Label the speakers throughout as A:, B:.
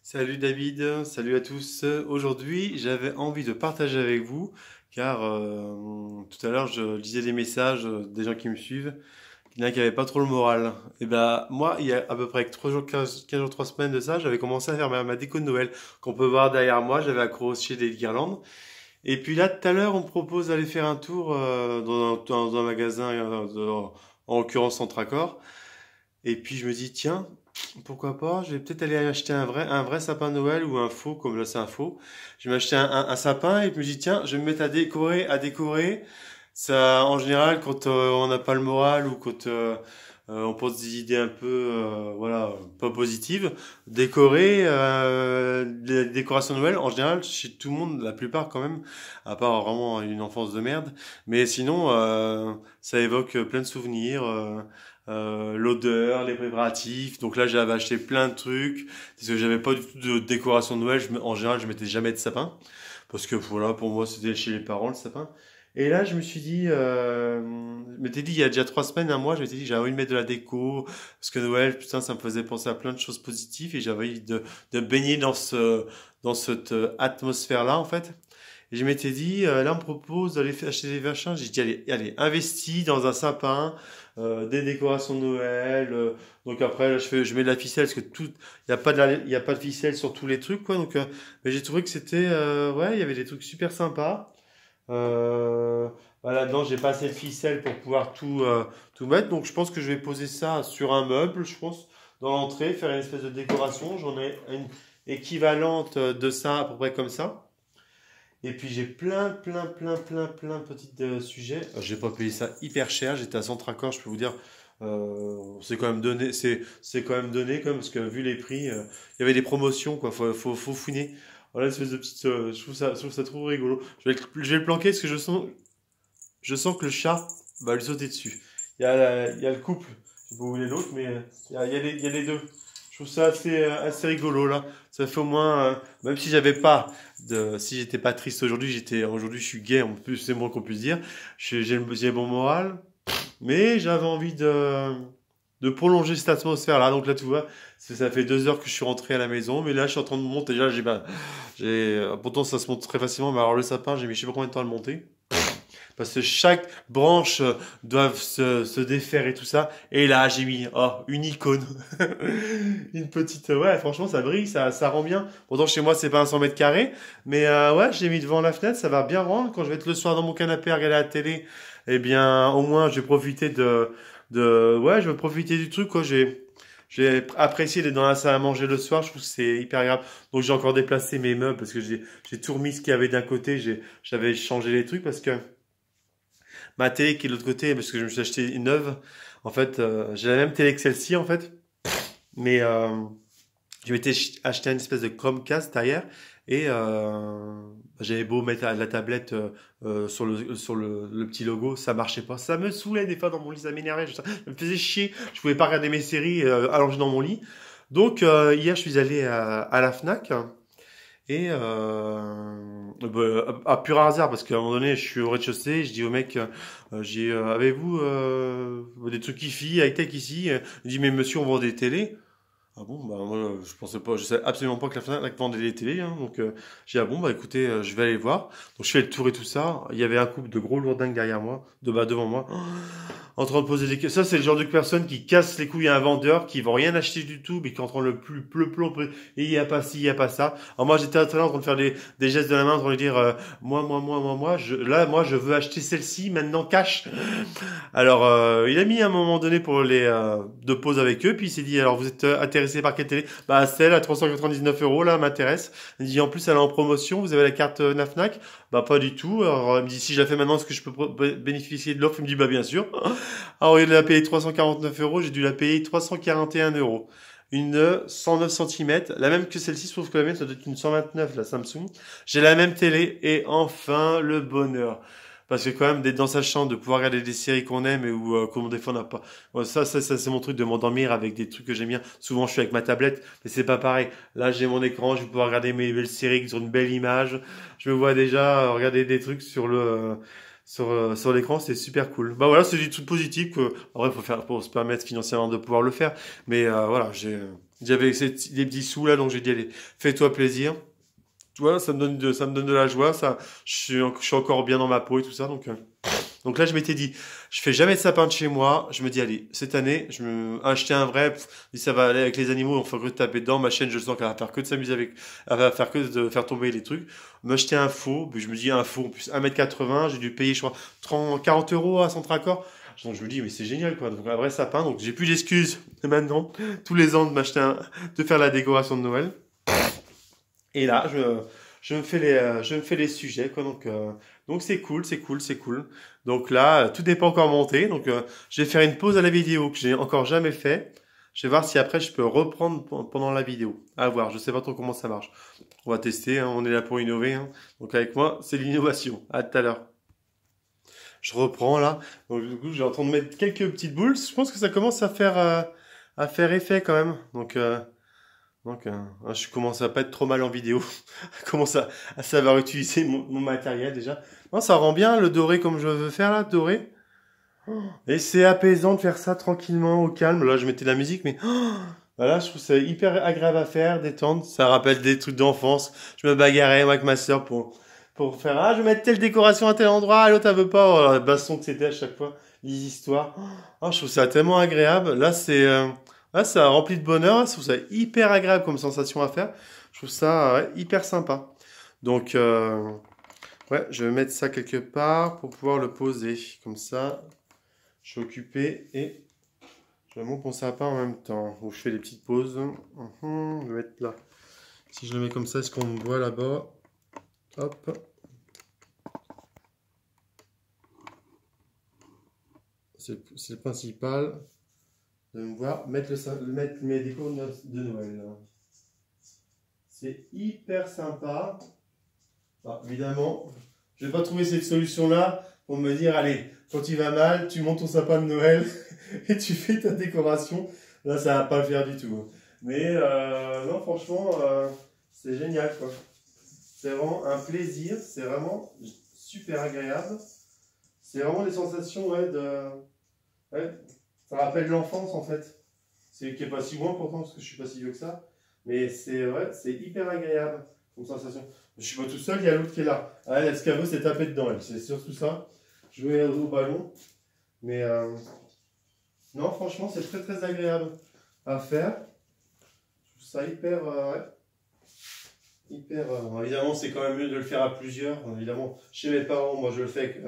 A: Salut David, salut à tous. Aujourd'hui, j'avais envie de partager avec vous, car tout à l'heure, je lisais des messages des gens qui me suivent, il y en a qui n'avaient pas trop le moral. Et ben moi, il y a à peu près 3 jours, 15 jours, 3 semaines de ça, j'avais commencé à faire ma déco de Noël qu'on peut voir derrière moi. J'avais accroché des guirlandes. Et puis là, tout à l'heure, on me propose d'aller faire un tour dans un magasin, en l'occurrence Centracor. Et puis je me dis, tiens, pourquoi pas, je vais peut-être aller acheter un vrai sapin de Noël ou un faux, comme là c'est un faux. Je vais m'acheter un sapin et je me dis, tiens, je vais me mettre à décorer. Ça, en général, quand on n'a pas le moral ou quand on pense des idées un peu, voilà, pas positives, décorer, les décorations de Noël, en général, chez tout le monde, la plupart quand même, à part vraiment une enfance de merde, mais sinon, ça évoque plein de souvenirs. L'odeur, les préparatifs. Donc là, j'avais acheté plein de trucs parce que j'avais pas du tout de décoration de Noël. En général, je mettais jamais de sapin parce que voilà, pour moi, c'était chez les parents le sapin. Et là, je me suis dit, je m'étais dit il y a déjà 3 semaines, un mois, je m'étais dit j'avais envie de mettre de la déco parce que Noël, putain, ça me faisait penser à plein de choses positives et j'avais envie de baigner dans cette atmosphère-là en fait. Et je m'étais dit, là, on me propose d'aller acheter des machins. J'ai dit, allez, investis dans un sapin, des décorations de Noël. Donc après, là, je mets de la ficelle parce que il y a pas de ficelle sur tous les trucs, quoi. Donc, mais j'ai trouvé que c'était, ouais, il y avait des trucs super sympas. Euh, voilà, dedans, j'ai pas assez de ficelle pour pouvoir tout mettre. Donc, je pense que je vais poser ça sur un meuble, je pense, dans l'entrée, faire une espèce de décoration. J'en ai une équivalente de ça, à peu près comme ça. Et puis j'ai plein de petits sujets. J'ai pas payé ça hyper cher. J'étais à Centracor, je peux vous dire. C'est quand même donné, c'est quand même donné, comme parce que vu les prix, il y avait des promotions quoi. Faut fouiner. Voilà, une espèce de petite. Je trouve ça trop rigolo. Je vais le planquer parce que je sens que le chat va lui sauter dessus. Il y a le couple. Je sais pas où il est l'autre, mais il y a les deux. Je trouve ça assez rigolo là. Ça fait au moins, même si si j'étais pas triste aujourd'hui, aujourd'hui je suis gay, en plus c'est moins qu'on puisse dire. J'ai bon moral, mais j'avais envie de prolonger cette atmosphère là. Donc là tu vois, ça fait 2 heures que je suis rentré à la maison, mais là je suis en train de monter. Déjà pourtant ça se monte très facilement, mais alors le sapin j'ai mis je sais pas combien de temps à le monter. Parce que chaque branche doit se défaire et tout ça. Et là, j'ai mis une icône. Une petite... Ouais, franchement, ça brille, ça rend bien. Pourtant, chez moi, c'est pas un 100 mètres carrés. Mais ouais, j'ai mis devant la fenêtre, ça va bien rendre. Quand je vais être le soir dans mon canapé à regarder la télé, eh bien, au moins, je vais profiter Ouais, je vais profiter du truc, quoi. J'ai apprécié d'être dans la salle à manger le soir. Je trouve que c'est hyper agréable. Donc, j'ai encore déplacé mes meubles parce que j'ai tout remis ce qu'il y avait d'un côté. J'avais changé les trucs parce que ma télé qui est de l'autre côté, parce que je me suis acheté une neuve. En fait, j'ai la même télé que celle-ci, en fait. Mais je m'étais acheté une espèce de Chromecast derrière. Et j'avais beau mettre la tablette sur le petit logo, ça marchait pas. Ça me saoulait des fois dans mon lit, ça m'énervait. Ça me faisait chier. Je pouvais pas regarder mes séries allongé dans mon lit. Donc hier, je suis allé à la Fnac. Et à pur hasard, parce qu'à un moment donné, je suis au rez-de-chaussée, je dis au mec, avez-vous des trucs hi-fi, high-tech ici? Il dit, mais monsieur, on vend des télés. Ah bon, bah moi je pensais pas, je savais absolument pas que la Fnac vendait des télés, hein, donc j'ai dit ah bon bah écoutez, je vais aller voir. Donc je fais le tour et tout ça. Il y avait un couple de gros lourdingues derrière moi, devant moi en train de poser des questions. Ça, c'est le genre de personne qui casse les couilles à un vendeur, qui va rien acheter du tout, mais qui est en train de le plus pleu et il y a pas ci, il y a pas ça. Alors moi, j'étais en train de faire des gestes de la main, en train de dire, moi, je veux acheter celle-ci, maintenant, cash. Alors, il a mis un moment donné pour de pause avec eux, puis il s'est dit, alors, vous êtes intéressé par quelle télé? Bah, celle à 399 euros, là, m'intéresse. Il dit, en plus, elle est en promotion, vous avez la carte Nafnac? Bah, pas du tout. Alors, il me dit, si je la fais maintenant, est-ce que je peux bénéficier de l'offre? Il me dit, bah, bien sûr. Alors, au lieu de la payer 349 euros, j'ai dû la payer 341 euros. Une 109 cm, la même que celle-ci, sauf que la mienne, ça doit être une 129, la Samsung. J'ai la même télé, et enfin, le bonheur. Parce que quand même, d'être dans sa chambre, de pouvoir regarder des séries qu'on aime et où, comme des fois on n'a pas. Bon, ça c'est mon truc de m'endormir avec des trucs que j'aime bien. Souvent, je suis avec ma tablette, mais c'est pas pareil. Là, j'ai mon écran, je vais pouvoir regarder mes belles séries sur une belle image. Je me vois déjà regarder des trucs sur l'écran, c'est super cool. Bah voilà, c'est des trucs positifs que, après, pour se permettre financièrement de pouvoir le faire. Mais voilà, j'avais des petits sous là, donc j'ai dit, allez, fais-toi plaisir. Tu vois, ça me donne de la joie, je suis encore bien dans ma peau et tout ça, donc là, je m'étais dit, je fais jamais de sapin de chez moi. Je me dis, allez, cette année, je me acheter un vrai. Ça va aller avec les animaux. On fait que de taper dedans. Ma chaîne, je sens qu'elle va faire que de s'amuser avec. Elle va faire que de faire tomber les trucs. M'acheter un faux. Puis je me dis, un faux, en plus 1,80 m. J'ai dû payer, je crois, 30, 40 euros à Centracor. Donc je me dis, mais c'est génial, quoi. Donc un vrai sapin. Donc j'ai plus d'excuses maintenant, tous les ans, de faire la décoration de Noël. Et là, je me fais les sujets, quoi. Donc c'est cool, c'est cool, c'est cool. Donc là, tout n'est pas encore monté. Donc je vais faire une pause à la vidéo que j'ai encore jamais fait. Je vais voir si après je peux reprendre pendant la vidéo. À voir, je sais pas trop comment ça marche. On va tester, hein, on est là pour innover, hein. Donc avec moi, c'est l'innovation. À tout à l'heure. Je reprends là. Donc du coup, j'ai en train de mettre quelques petites boules. Je pense que ça commence à faire effet quand même. Je commence à pas être trop mal en vidéo. Je commence à savoir utiliser mon matériel déjà. Non, ça rend bien le doré comme je veux faire là, doré. Et c'est apaisant de faire ça tranquillement, au calme. Là, je mettais de la musique, mais voilà, je trouve ça hyper agréable à faire, détendre. Ça rappelle des trucs d'enfance. Je me bagarrais moi, avec ma sœur pour faire, je vais mettre telle décoration à tel endroit, l'autre elle veut pas. Oh, la baston que c'était à chaque fois, les histoires. Je trouve ça tellement agréable. Là, ça remplit de bonheur. Je trouve ça hyper agréable comme sensation à faire. Je trouve ça ouais, hyper sympa. Donc, ouais, je vais mettre ça quelque part pour pouvoir le poser. Comme ça, je suis occupé et je monte mon sapin en même temps. Donc, je fais des petites pauses. Je vais mettre là. Si je le mets comme ça, est-ce qu'on me voit là-bas? Hop. C'est le principal. De me voir mettre mes décos de Noël. C'est hyper sympa. Évidemment, je vais pas trouver cette solution-là pour me dire, allez, quand il va mal, tu montes ton sapin de Noël et tu fais ta décoration. Là, ça va pas le faire du tout. Mais non, franchement, c'est génial, quoi. C'est vraiment un plaisir. C'est vraiment super agréable. C'est vraiment des sensations, ouais, ouais, ça rappelle l'enfance, en fait. C'est qui est pas si loin pourtant, parce que je suis pas si vieux que ça. Mais c'est ouais, c'est hyper agréable comme sensation. Je suis pas tout seul, il y a l'autre qui est là. Elle, ce qu'elle veut, c'est taper dedans, elle. C'est surtout ça. Jouer au ballon. Mais non, franchement, c'est très très agréable à faire. Je trouve ça hyper. Ouais, hyper. Évidemment, c'est quand même mieux de le faire à plusieurs. Évidemment, chez mes parents, moi je le fais avec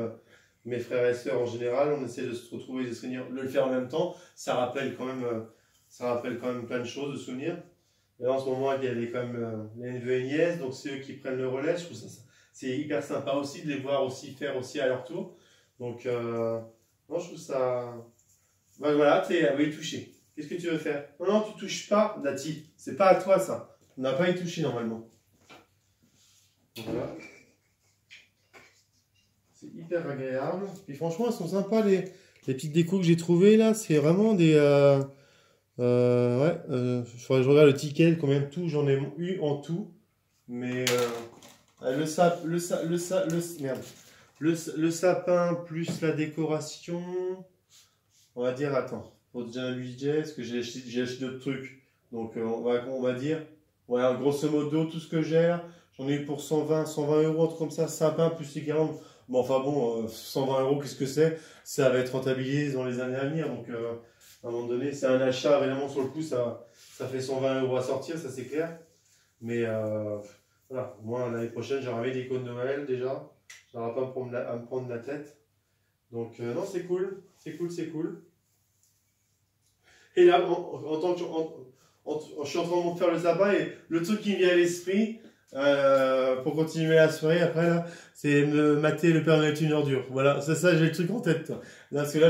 A: mes frères et sœurs en général. On essaie de se retrouver, de se réunir, de le faire en même temps. Ça rappelle quand même plein de choses, de souvenirs. Et en ce moment, il y a quand même les neveux et nièces, donc c'est eux qui prennent le relais. Je trouve ça, c'est hyper sympa aussi de les voir aussi faire aussi à leur tour. Donc, non, je trouve ça. Ben voilà, tu es, y toucher. Qu'est-ce que tu veux faire? Non, non, tu touches pas, Nati. C'est pas à toi ça. On n'a pas à y toucher normalement. Voilà. C'est hyper agréable. Puis franchement, elles sont sympas les petites décos que j'ai trouvées là. C'est vraiment des. Ouais, je regarde le ticket, combien de tout j'en ai eu en tout. Mais le sapin plus la décoration, on va dire, attends, pour déjà un budget, parce que j'ai acheté d'autres trucs. Donc on va dire, ouais, grosso modo, tout ce que j'ai là, j'en ai eu pour 120 euros, un truc comme ça, sapin plus les 40. Bon, enfin bon, 120 euros, qu'est-ce que c'est? Ça va être rentabilisé dans les années à venir. Donc, à un moment donné, c'est un achat, évidemment, sur le coup, ça fait 120 euros à sortir, ça c'est clair. Mais voilà, moi, l'année prochaine, j'aurai mes décos de Noël déjà. J'aurai pas à me prendre la tête. Donc, non, c'est cool. C'est cool, c'est cool. Et là, en tant que je suis en train de faire le sapin et le truc qui me vient à l'esprit, pour continuer la soirée après là, c'est me mater le Père Noël est une ordure. Voilà, c'est ça, j'ai le truc en tête. Là, parce que là,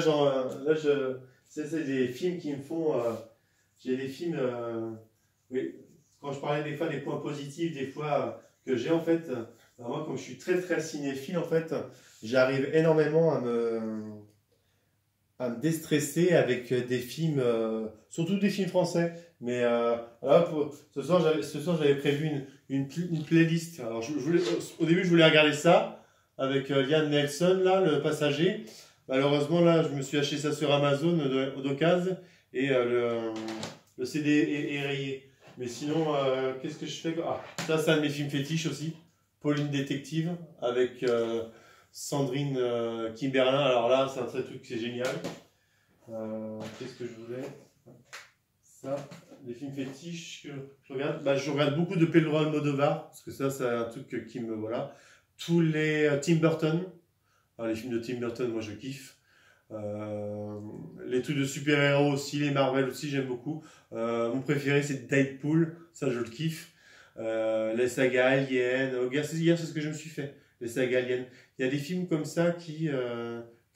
A: c'est des films qui me font. J'ai des films. Oui, quand je parlais des fois des points positifs, des fois que j'ai en fait. Moi, comme je suis très très cinéphile, en fait, j'arrive énormément à me déstresser avec des films, surtout des films français. Mais là, ce soir, j'avais prévu une playlist. Alors, au début, je voulais regarder ça. avec Liam Nelson, là, le passager. Malheureusement, là, je me suis acheté ça sur Amazon d'occasion et le CD est rayé. Mais sinon, qu'est-ce que je fais? Ah, ça, c'est un de mes films fétiches aussi. Pauline Détective avec Sandrine Kimberlin. Alors là, c'est un truc, c'est génial. Qu'est-ce que je voulais? Ça, les films fétiches que je regarde. Bah, je regarde beaucoup de Pedro Almodovar, parce que ça, c'est un truc qui me. Voilà. Tous les Tim Burton. Alors, les films de Tim Burton, moi, je kiffe. Les trucs de super-héros aussi, les Marvel aussi, j'aime beaucoup. Mon préféré, c'est Deadpool. Ça, je le kiffe. Les sagas Aliens. Hier, c'est ce que je me suis fait. Les sagas Aliens. Il y a des films comme ça qui,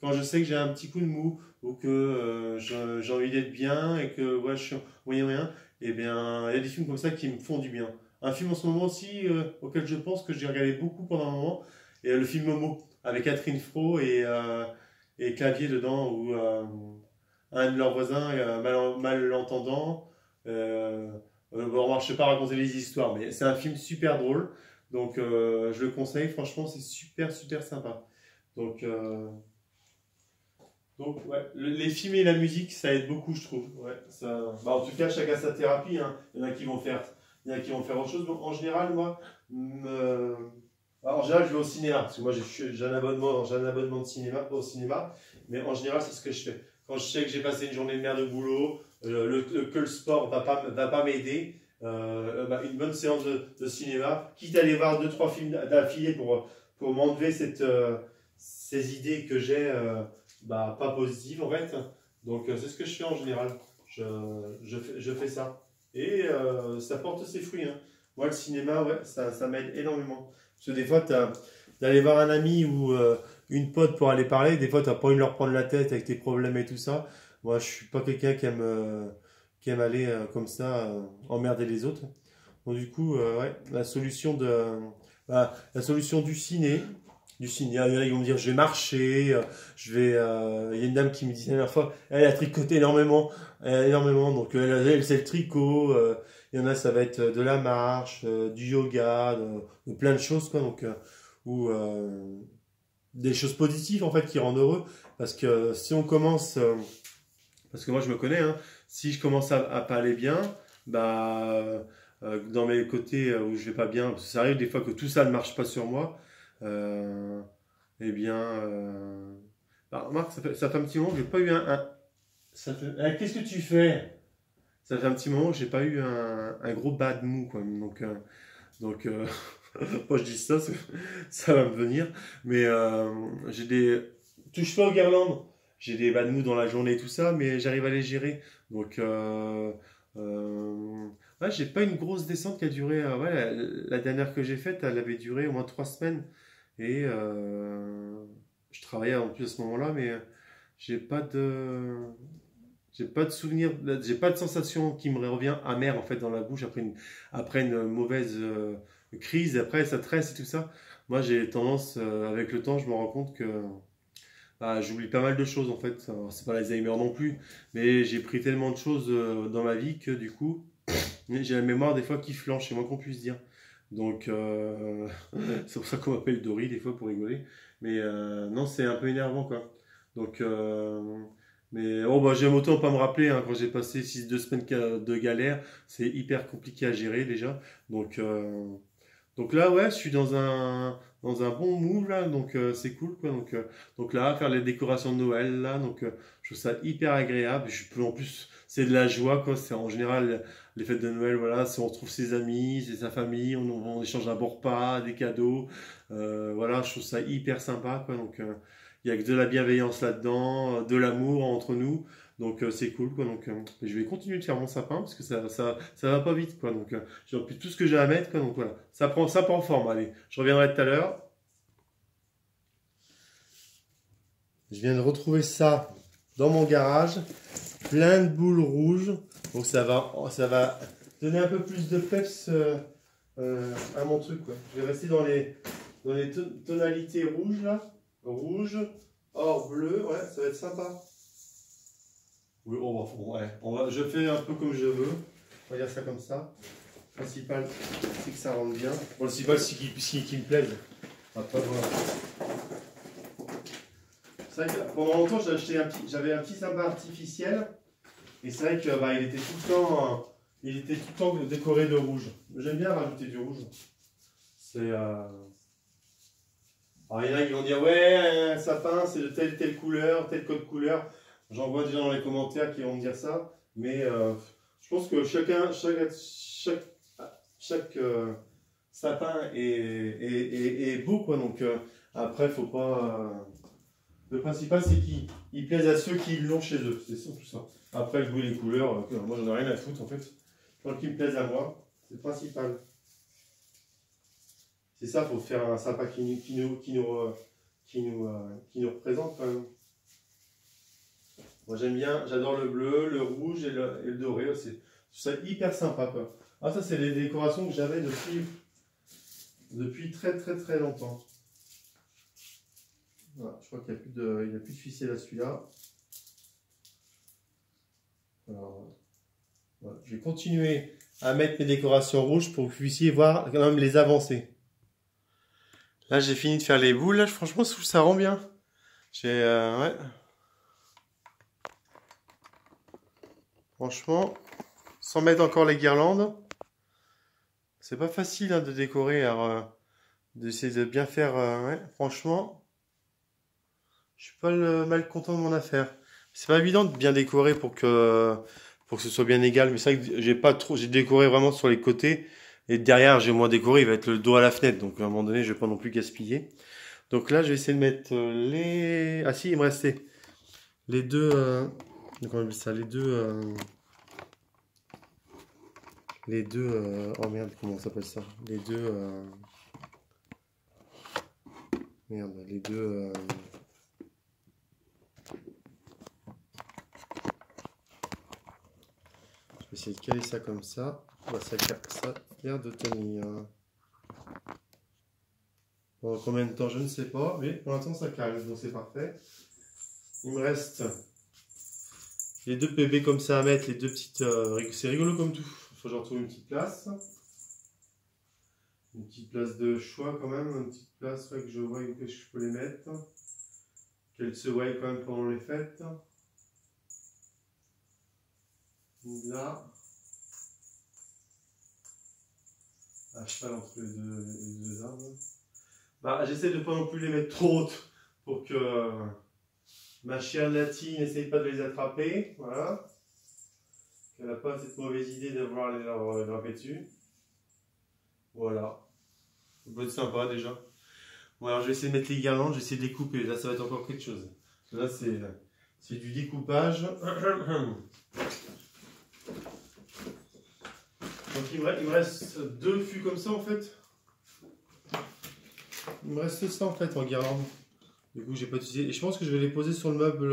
A: quand je sais que j'ai un petit coup de mou, ou que j'ai envie d'être bien et que ouais, je suis moyen, et bien il y a des films comme ça qui me font du bien. Un film en ce moment aussi auquel je pense que j'ai regardé beaucoup pendant un moment, et le film Momo avec Catherine Fro et Clavier dedans, où un de leurs voisins est malentendant. Bon, je ne vais pas raconter les histoires, mais c'est un film super drôle, donc je le conseille, franchement c'est super super sympa. Donc ouais, les films et la musique, ça aide beaucoup, je trouve. Ouais, ça... bah, en tout cas, chacun sa thérapie. Hein. Il y en a qui vont faire, il y en a qui vont faire autre chose. Donc, en général, moi, alors, en général, je vais au cinéma. Parce que moi, j'ai un abonnement de cinéma, au cinéma. Mais en général, c'est ce que je fais. Quand je sais que j'ai passé une journée de merde de boulot, que le sport va pas m'aider, bah, une bonne séance de cinéma, quitte à aller voir 2-3 films d'affilée pour m'enlever ces idées que j'ai. Bah, pas positive en fait. Donc c'est ce que je fais en général. Je fais ça. Et ça porte ses fruits. Hein. Moi, le cinéma, ouais, ça m'aide énormément. Parce que des fois, d'aller voir un ami ou une pote pour aller parler, des fois, tu n'as pas envie de leur prendre la tête avec tes problèmes et tout ça. Moi, je suis pas quelqu'un qui aime aller comme ça emmerder les autres. Donc du coup, ouais, la solution du ciné. Il y en a qui vont me dire je vais marcher, il y a une dame qui me dit la dernière fois, elle a tricoté énormément, donc elle c'est le tricot. Il y en a, ça va être de la marche, du yoga, de plein de choses, quoi. Donc, ou des choses positives en fait qui rendent heureux. Parce que si on commence, parce que moi je me connais, hein, si je commence à pas aller bien, bah dans mes côtés où je vais pas bien, parce que ça arrive des fois que tout ça ne marche pas sur moi. Euh, eh bien, bah, remarque, ça fait un petit moment que j'ai pas eu qu'est-ce que tu fais? Ça fait un petit moment que j'ai pas eu un gros bad mou, quoi. Donc, moi je dis ça, ça va me venir. Mais j'ai des. Touche pas aux guirlandes. J'ai des bad mou dans la journée et tout ça, mais j'arrive à les gérer. Donc, ouais, j'ai pas une grosse descente qui a duré. Ouais, la dernière que j'ai faite, elle avait duré au moins 3 semaines. Et je travaillais en plus à ce moment-là, mais j'ai pas de, j'ai pas de souvenir, j'ai pas de sensation qui me revient amère en fait dans la bouche après une mauvaise crise. Après, ça tresse et tout ça. Moi, j'ai tendance, avec le temps, je me rends compte que bah, j'oublie pas mal de choses en fait. Alors, c'est pas l'Alzheimer non plus, mais j'ai pris tellement de choses dans ma vie que du coup, j'ai la mémoire des fois qui flanche, c'est moins qu'on puisse dire. Donc, c'est pour ça qu'on m'appelle Dory des fois pour rigoler. Mais non, c'est un peu énervant quoi. Donc, mais oh, bah, j'aime autant pas me rappeler hein, quand j'ai passé 2 semaines de galère. C'est hyper compliqué à gérer déjà. Donc, donc là, ouais, je suis dans un bon mood là, donc c'est cool quoi. Donc là, faire les décorations de Noël là, donc je trouve ça hyper agréable. En plus, c'est de la joie quoi. C'est en général les fêtes de Noël, voilà, on retrouve ses amis, c'est sa famille, on échange un bon repas, des cadeaux, voilà, je trouve ça hyper sympa quoi. Donc il y a que de la bienveillance là-dedans, de l'amour entre nous. Donc c'est cool quoi. Donc je vais continuer de faire mon sapin parce que ça va pas vite quoi. Donc j'ai plus tout ce que j'ai à mettre quoi. Donc voilà, ça prend forme. Allez, je reviendrai tout à l'heure. Je viens de retrouver ça dans mon garage, plein de boules rouges. Donc ça va donner un peu plus de peps à mon truc quoi. Je vais rester dans les tonalités rouges là, rouge, or bleu, ouais, ça va être sympa. Oui, je fais un peu comme je veux. On va dire ça comme ça. Le principal, c'est que ça rentre bien. Bon, le principal, c'est qu'il me plaise. Après, voilà. C'est vrai que pendant longtemps, j'avais un petit sapin artificiel. Et c'est vrai que bah, il était tout le temps décoré de rouge. J'aime bien rajouter du rouge. C'est. Alors il y en a qui vont dire ouais, un sapin c'est de telle couleur, tel code couleur. J'en vois déjà dans les commentaires qui vont me dire ça. Mais je pense que chaque sapin est beau quoi. Donc après, faut pas. Le principal c'est qu'il plaise à ceux qui l'ont chez eux. C'est ça, tout ça. Après le goût et les couleurs, moi j'en ai rien à foutre en fait. Tant qu'il me plaise à moi, c'est le principal. C'est ça, il faut faire un sapin qui nous représente quand même. Moi j'aime bien, j'adore le bleu, le rouge et le doré. C'est hyper sympa quoi. Ah ça c'est les décorations que j'avais depuis très très très longtemps. Voilà, je crois qu'il n'y a plus de ficelle à celui-là. Alors, voilà. Je vais continuer à mettre mes décorations rouges pour que vous puissiez voir quand même les avancées. Là, j'ai fini de faire les boules. Là, franchement, je trouve que ça rend bien. Ouais. Franchement, sans mettre encore les guirlandes, c'est pas facile hein, de décorer. Alors, d'essayer de bien faire. Ouais, franchement, je suis pas mal content de mon affaire. C'est pas évident de bien décorer pour que ce soit bien égal. Mais c'est vrai que j'ai décoré vraiment sur les côtés. Et derrière, j'ai moins décoré, il va être le dos à la fenêtre. Donc à un moment donné, je vais pas non plus gaspiller. Donc là, je vais essayer de mettre les... Ah si, il me restait les deux... Comment on appelle ça? Oh merde, comment ça s'appelle ça? Les deux... Merde, les deux... Je vais essayer de caler ça comme ça. Bah, ça a l'air de tenir. Bon, combien de temps, je ne sais pas. Mais pour l'instant, ça cale. Donc c'est parfait. Il me reste les deux bébés comme ça à mettre. Les deux petites... c'est rigolo comme tout. Il faut que je retrouve une petite place. Une petite place de choix quand même. Une petite place que je vois où je peux les mettre. Qu'elles se voient quand même pendant les fêtes. Là. À cheval entre les deux arbres. Bah, j'essaie de ne pas non plus les mettre trop hautes pour que ma chère Nati n'essaye pas de les attraper. Voilà. Qu'elle n'a pas cette mauvaise idée d'avoir les grimper dessus. Voilà. Ça peut être sympa déjà. Bon, alors je vais essayer de mettre les guirlandes, je vais essayer de les couper. Là, ça va être encore quelque chose. Là, c'est du découpage. Donc il me reste deux fûts comme ça en fait. Il me reste ça en fait en guirlande. Du coup j'ai pas utilisé. Et je pense que je vais les poser sur le meuble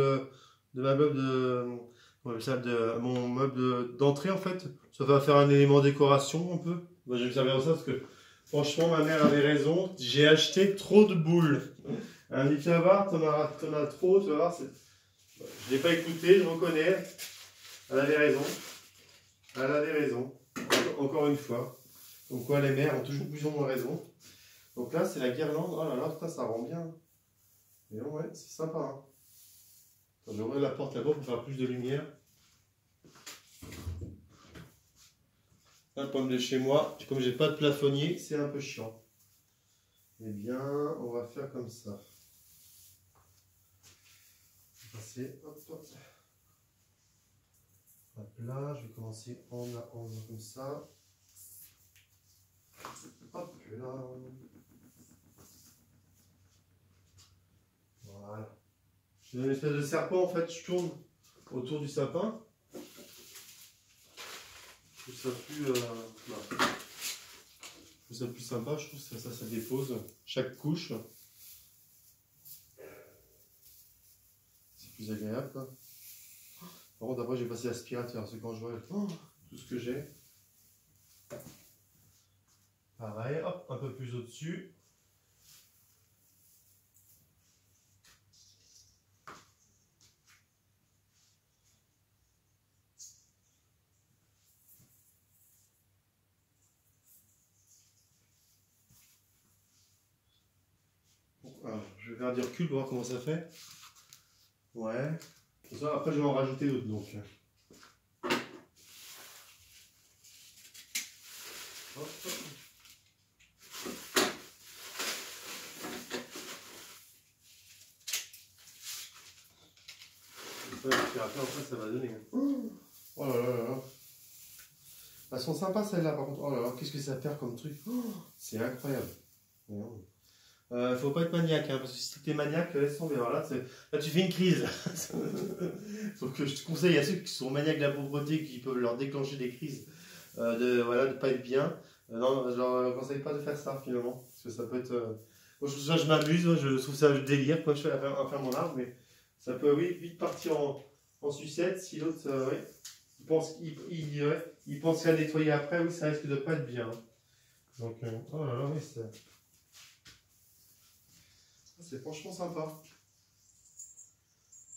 A: de ma meuble de mon meuble d'entrée en fait. Ça va faire un élément décoration un peu. Moi, je vais me servir de ça parce que franchement ma mère avait raison. J'ai acheté trop de boules. Elle me dit tu vas voir, t'en as trop, tu vas voir. Je l'ai pas écouté, je reconnais. Elle avait raison. Elle avait raison. Encore une fois. Donc quoi les mères ont toujours plus ou moins raison. Donc là c'est la guirlande. Oh là là, putain, ça rend bien. Mais non, ouais, c'est sympa. Hein. Attends, je vais ouvrir la porte là-bas pour faire plus de lumière. Là, le problème de chez moi, comme j'ai pas de plafonnier, c'est un peu chiant. Eh bien, on va faire comme ça. On va passer, hop, hop. Hop là, je vais commencer en haut comme ça. Hop là. Voilà. J'ai une espèce de serpent en fait, je tourne autour du sapin. Je trouve ça plus sympa, je trouve que ça dépose chaque couche. C'est plus agréable quoi. Par contre après je vais passer l'aspirateur, c'est quand je vois tout ce que j'ai. Pareil, hop, un peu plus au-dessus. Alors, je vais faire du recul pour voir comment ça fait. Ouais. Ça, après, je vais en rajouter d'autres donc. Hop. Après, en fait, ça va donner. Oh là là là là. Elles sont sympas celles-là par contre. Oh là là, qu'est-ce que ça perd comme truc. C'est incroyable. Faut pas être maniaque, hein, parce que si t'es maniaque, laisse tomber. Alors là, tu fais une crise. Donc je te conseille à ceux qui sont maniaques de la pauvreté, qui peuvent leur déclencher des crises, de pas être bien. Non, je leur conseille pas de faire ça finalement, parce que ça peut être. Moi, je m'amuse, je trouve ça délire, quoi, je fais à faire mon art, mais ça peut vite partir en sucette si l'autre, oui, il pense qu'à nettoyer après, oui, ça risque de pas être bien. Donc, oh là là, oui, c'est franchement sympa.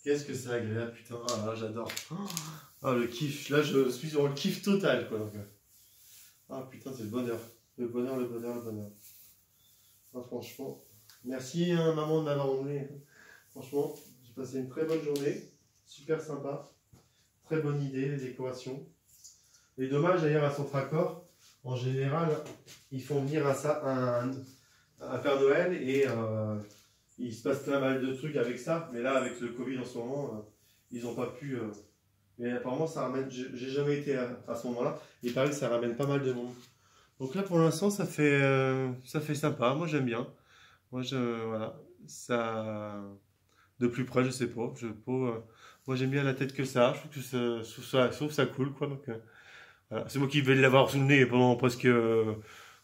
A: Qu'est-ce que c'est agréable, putain. Ah là, j'adore. Ah, le kiff. Là, je suis dans le kiff total, quoi. Donc, ah, putain, c'est le bonheur. Le bonheur, le bonheur, le bonheur. Ah, franchement. Merci, hein, maman, de m'avoir emmené. Franchement, j'ai passé une très bonne journée. Super sympa. Très bonne idée, les décorations. Et dommage, d'ailleurs, à Centracor, en général, ils font venir à ça un Père Noël et il se passe plein mal de trucs avec ça. Mais là, avec le Covid en ce moment, ils n'ont pas pu. Mais apparemment, ça ramène. J'ai jamais été à ce moment-là. Il paraît que ça ramène pas mal de monde. Donc là, pour l'instant, ça fait sympa. Moi, j'aime bien. Moi, voilà. Ça. De plus près, je sais pas. Moi, j'aime bien la tête que ça. Je trouve que je trouve ça cool, quoi. Donc, voilà. C'est moi qui vais l'avoir sous le nez pendant presque, on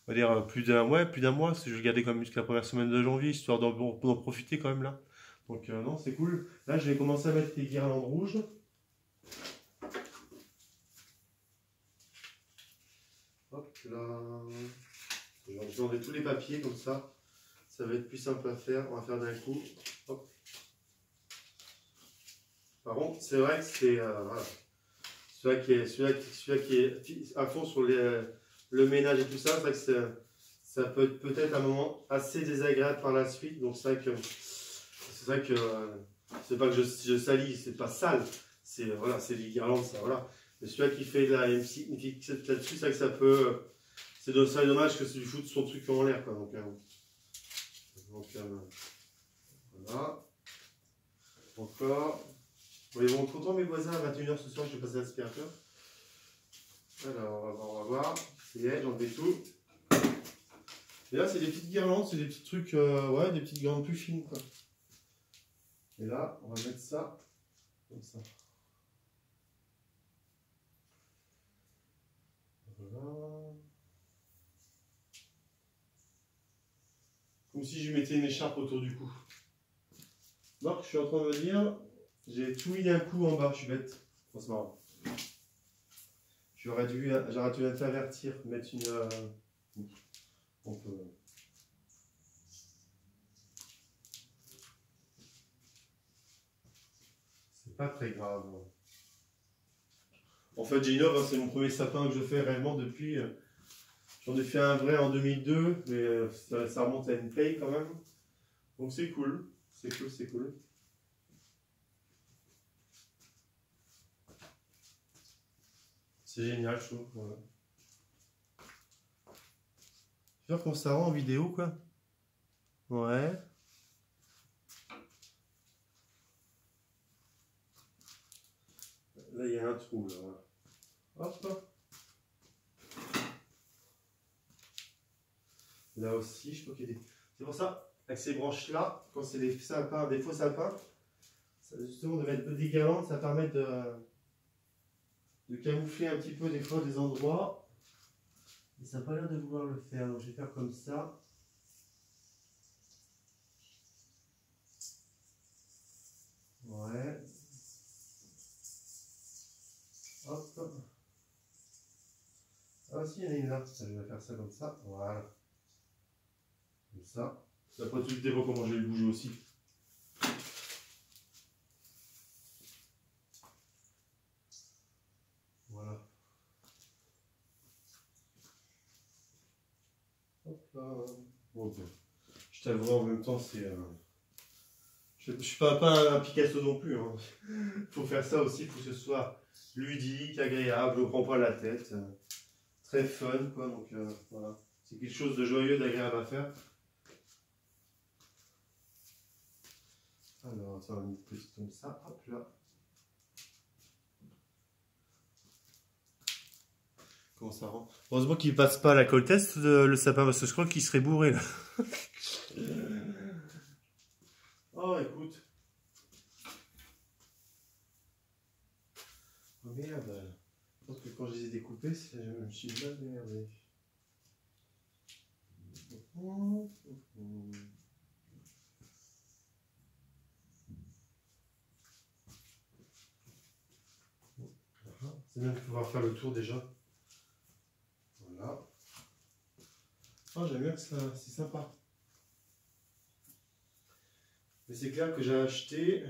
A: va dire, plus d'un mois. Je vais le garder quand même jusqu'à la première semaine de janvier, histoire d'en profiter quand même là. Donc, non, c'est cool. Là, je vais commencer à mettre les guirlandes rouges. Hop là. Je vais enlever tous les papiers comme ça. Ça va être plus simple à faire. On va faire d'un coup. Hop. Par contre, c'est vrai que c'est voilà. Celui-là qui est à fond sur le ménage et tout ça, c'est vrai que ça peut être peut-être un moment assez désagréable par la suite. Donc c'est vrai que c'est pas que je salis, c'est pas sale. C'est voilà, c'est des guirlandes, ça voilà. Mais celui-là qui fait une fixette là-dessus, c'est vrai que ça peut. C'est dommage que celui fout son truc en l'air, quoi. Donc voilà. Encore. Bon, ils vont être contents mes voisins à 21h ce soir, je vais passer l'aspirateur. Alors, on va voir. C'est j'ai enlevé tout. Et là, c'est des petites guirlandes, c'est des petits trucs, ouais, des petites guirlandes plus fines, quoi. Et là, on va mettre ça comme ça. Voilà. Comme si je mettais une écharpe autour du cou. Donc, je suis en train de me dire, j'ai tout mis d'un coup en bas, je suis bête. Oh, c'est marrant. J'aurais dû t'avertir, mettre une. On peut. C'est pas très grave. En fait, j'innove, hein, c'est mon premier sapin que je fais réellement depuis. J'en ai fait un vrai en 2002, mais ça remonte à une paye quand même. Donc c'est cool, c'est cool, c'est cool. C'est génial, je trouve. Voilà. Je vais voir comment ça rend en vidéo, quoi. Ouais. Là, il y a un trou, là. Voilà. Hop. Là aussi, je crois qu'il y a des. C'est pour ça, avec ces branches-là, quand c'est des sapins, des faux sapins, justement de mettre des guirlandes, ça permet de camoufler un petit peu des fois des endroits. Et ça n'a pas l'air de vouloir le faire, donc je vais faire comme ça. Ouais. Hop. Ah si, il y en a une là. Je vais faire ça comme ça. Voilà. Comme ça. Après, tu te vois comment je vais le bouger aussi. Voilà. Hop là. Bon, ok. Je t'avouerai en même temps, Je suis pas un Picasso non plus. Hein. Faut faire ça aussi, il faut que ce soit ludique, agréable, on prend pas la tête. Très fun, quoi. Donc voilà. C'est quelque chose de joyeux, d'agréable à faire. Alors, ça va une petite comme ça. Hop là. Comment ça rend? Heureusement qu'il passe pas à la colle test le sapin, parce que je crois qu'il serait bourré là. Oh, écoute. Oh merde. Je pense que quand je les ai découpés, je me suis mal démerdé. C'est bien de pouvoir faire le tour déjà. Voilà. Oh, j'aime bien que ça, c'est sympa. Mais c'est clair que j'ai acheté.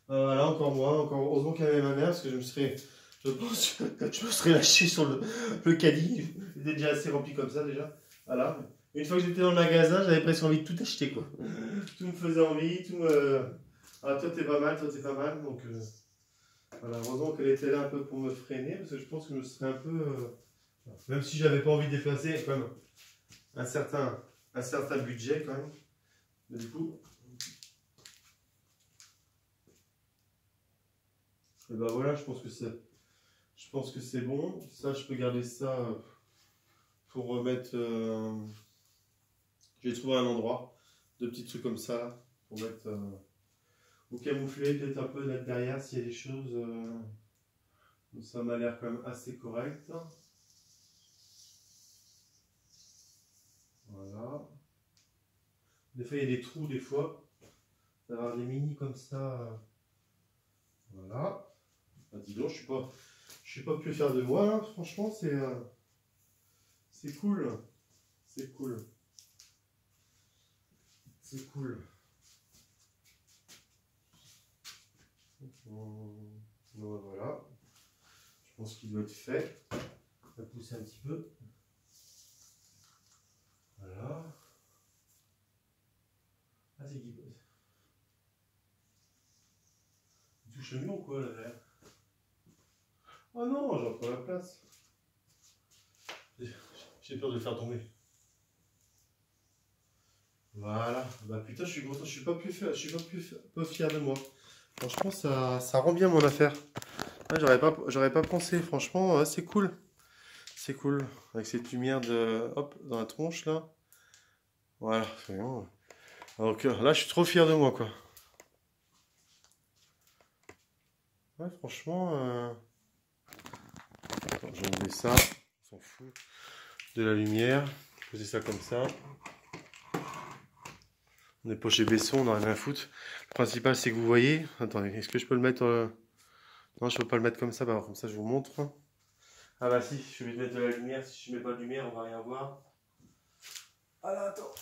A: Voilà, encore moi, encore heureusement qu'il y avait ma mère, parce que je pense que je me serais lâché sur le caddie. Il était déjà assez rempli comme ça déjà. Voilà. Une fois que j'étais dans le magasin, j'avais presque envie de tout acheter quoi. Tout me faisait envie, tout me. Ah, toi t'es pas mal, toi t'es pas mal, donc. Voilà, heureusement qu'elle était là un peu pour me freiner, parce que je pense que je me serais un peu... même si j'avais pas envie de déplacer, quand même, un certain budget, quand même. Mais du coup... Et ben voilà, je pense que c'est bon. Ça, je peux garder ça pour remettre... J'ai trouvé un endroit, de petits trucs comme ça, là, pour mettre... ou camoufler peut-être un peu derrière s'il y a des choses... Donc ça m'a l'air quand même assez correct. Voilà. Des fois il y a des trous des fois. D'avoir des mini comme ça. Voilà. Ah, dis donc, je suis pas plus fier de moi. Hein. Franchement, c'est cool. C'est cool. C'est cool. Donc, voilà. Je pense qu'il doit être fait. On va pousser un petit peu. Voilà. Ah, c'est qui? Il touche le mur ou quoi là derrière? Oh non, j'en prends la place. J'ai peur de le faire tomber. Voilà. Bah putain, je suis content. Je suis pas fier de moi. Franchement, ça rend bien mon affaire. Ouais, j'aurais pas pensé. Franchement, ouais, c'est cool. C'est cool. Avec cette lumière de, hop, dans la tronche là. Voilà. Donc là, je suis trop fier de moi, quoi. Ouais, franchement. Attends, je vais enlever ça. On s'en fout. De la lumière. Poser ça comme ça. On est pas chez Besson, on n'a rien à foutre. Le principal, c'est que vous voyez. Attendez, est-ce que je peux le mettre... Non, je peux pas le mettre comme ça. Bah, comme ça, je vous montre. Ah bah si, je vais mettre de la lumière. Si je mets pas de lumière, on va rien voir. Ah là, attends.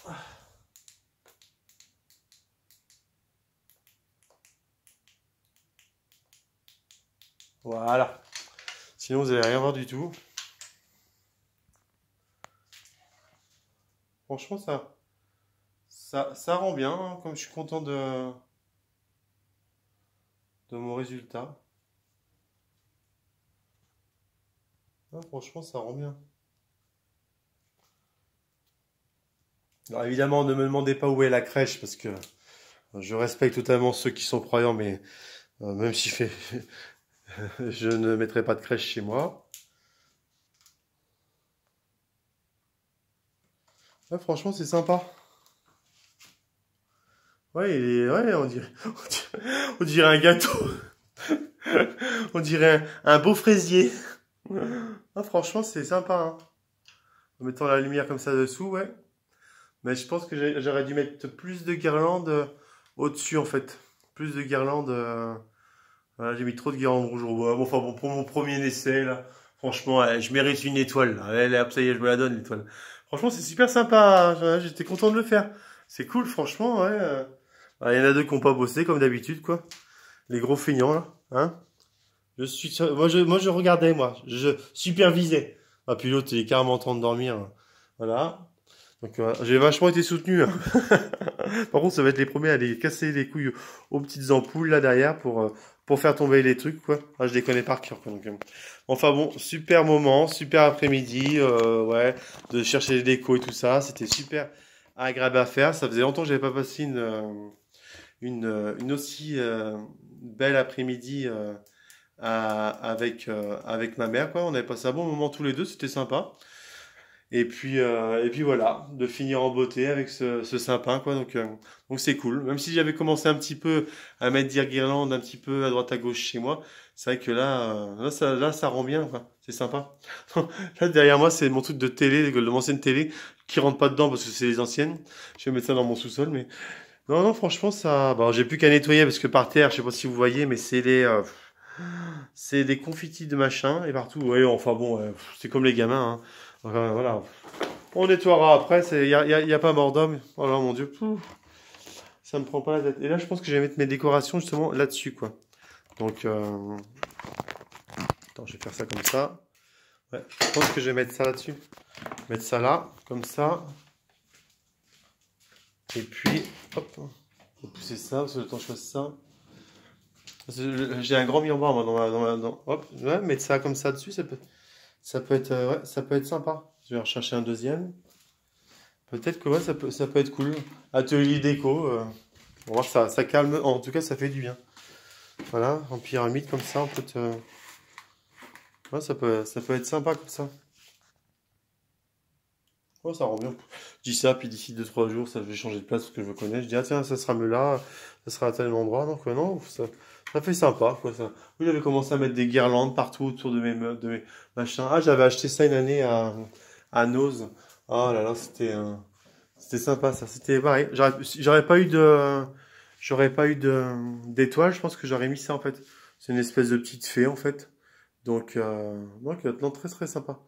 A: Voilà. Sinon, vous allez rien voir du tout. Franchement, ça rend bien. Hein, comme je suis content de mon résultat. Ah, franchement, ça rend bien. Alors évidemment, ne me demandez pas où est la crèche, parce que je respecte totalement ceux qui sont croyants, mais même si je ne mettrai pas de crèche chez moi. Ouais, franchement, c'est sympa. Ouais, ouais, on dirait un gâteau. On dirait un beau fraisier. Ah, franchement, c'est sympa. Hein. En mettant la lumière comme ça dessous, ouais. Mais je pense que j'aurais dû mettre plus de guirlandes au-dessus, en fait. Plus de guirlandes. Voilà, j'ai mis trop de guirlandes rouges au bois. Bon, enfin, bon, pour mon premier essai, là, franchement, je mérite une étoile. Là. Allez, ça y est, je me la donne, l'étoile. Franchement, c'est super sympa. Hein. J'étais content de le faire. C'est cool, franchement, ouais. Il y en a deux qui n'ont pas bossé, comme d'habitude, quoi. Les gros feignants, là. Hein. Moi, je regardais, moi. Je supervisais. Ah, puis l'autre, il est carrément en train de dormir. Voilà. Donc j'ai vachement été soutenu, hein. Par contre, ça va être les premiers à aller casser les couilles aux petites ampoules là derrière pour faire tomber les trucs, quoi. Ah, je les connais par cœur, quoi. Donc, enfin bon, super moment, super après-midi, ouais, de chercher les décos et tout ça. C'était super agréable à faire. Ça faisait longtemps que j'avais pas passé une aussi belle après-midi avec ma mère, quoi. On avait passé un bon moment tous les deux, c'était sympa. Et puis voilà, de finir en beauté avec ce sapin, quoi. Donc c'est cool. Même si j'avais commencé un petit peu à mettre des guirlandes un petit peu à droite à gauche chez moi, c'est vrai que là, ça rend bien, quoi. C'est sympa. Là, derrière moi, c'est mon truc de télé, de mon ancienne télé, qui rentre pas dedans parce que c'est les anciennes. Je vais mettre ça dans mon sous-sol, mais non, non, franchement, ça, bon, j'ai plus qu'à nettoyer parce que par terre, je sais pas si vous voyez, mais c'est des confitis de machin et partout. Ouais, enfin bon, c'est comme les gamins, hein. Voilà. On nettoiera après, y a pas mort d'homme. Oh là, mon Dieu. Pouf, ça me prend pas la tête. Et là, je pense que je vais mettre mes décorations justement là-dessus, quoi. Donc, attends, je vais faire ça comme ça. Ouais, je pense que je vais mettre ça là-dessus. Mettre ça là, comme ça. Et puis, hop, faut pousser ça, parce que le temps que je fasse ça. J'ai un grand miroir, moi, hop, ouais, mettre ça comme ça dessus, ça peut être, ouais, ça peut être sympa. Je vais rechercher un deuxième. Peut-être que ouais, ça peut être cool. Atelier déco. On va voir, ça calme. En tout cas, ça fait du bien. Voilà, en pyramide comme ça, ouais, ça peut être sympa comme ça. Ouais, ça rend bien. Je dis ça, puis d'ici 2 3 jours, ça je vais changer de place parce que je me connais. Je dis, ah tiens, ça sera mieux là, ça sera à tel endroit. Donc, non, ça fait sympa, quoi, ça. Oui, j'avais commencé à mettre des guirlandes partout autour de mes meubles, de mes machins. Ah, j'avais acheté ça une année à Nose. Oh là là, c'était sympa, ça. C'était pareil. J'aurais pas eu d'étoile. Je pense que j'aurais mis ça, en fait. C'est une espèce de petite fée, en fait. Donc, non, très, très sympa.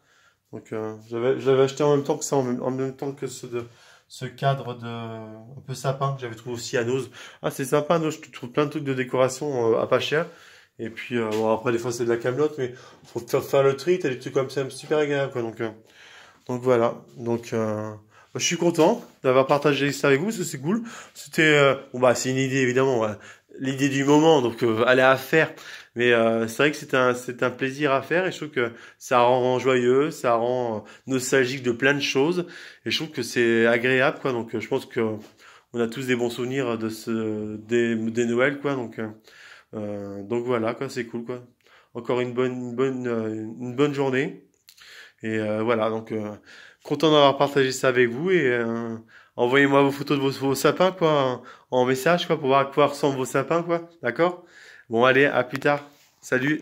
A: Donc, je l'avais acheté en même temps que ça, en même temps que ce cadre un peu sapin que j'avais trouvé aussi à Nose. Ah, c'est sympa, Nose, je trouve plein de trucs de décoration à pas cher. Et puis, bon, après, des fois, c'est de la camelote, mais faut faire le tri, t'as des trucs comme ça, super agréable, quoi. Donc voilà. Donc, je suis content d'avoir partagé ça avec vous, parce que c'est cool. C'était, bon, bah, c'est une idée, évidemment, ouais. L'idée du moment, donc, elle est à faire. Mais c'est vrai que c'est un plaisir à faire et je trouve que ça rend joyeux, ça rend nostalgique de plein de choses et je trouve que c'est agréable, quoi. Donc je pense que on a tous des bons souvenirs des Noëls, quoi. Donc voilà, quoi, c'est cool, quoi. Encore une bonne journée et voilà. Donc content d'avoir partagé ça avec vous et envoyez-moi vos photos de vos sapins, quoi, en message, quoi, pour voir à quoi ressemblent vos sapins, quoi. D'accord? Bon, allez, à plus tard. Salut!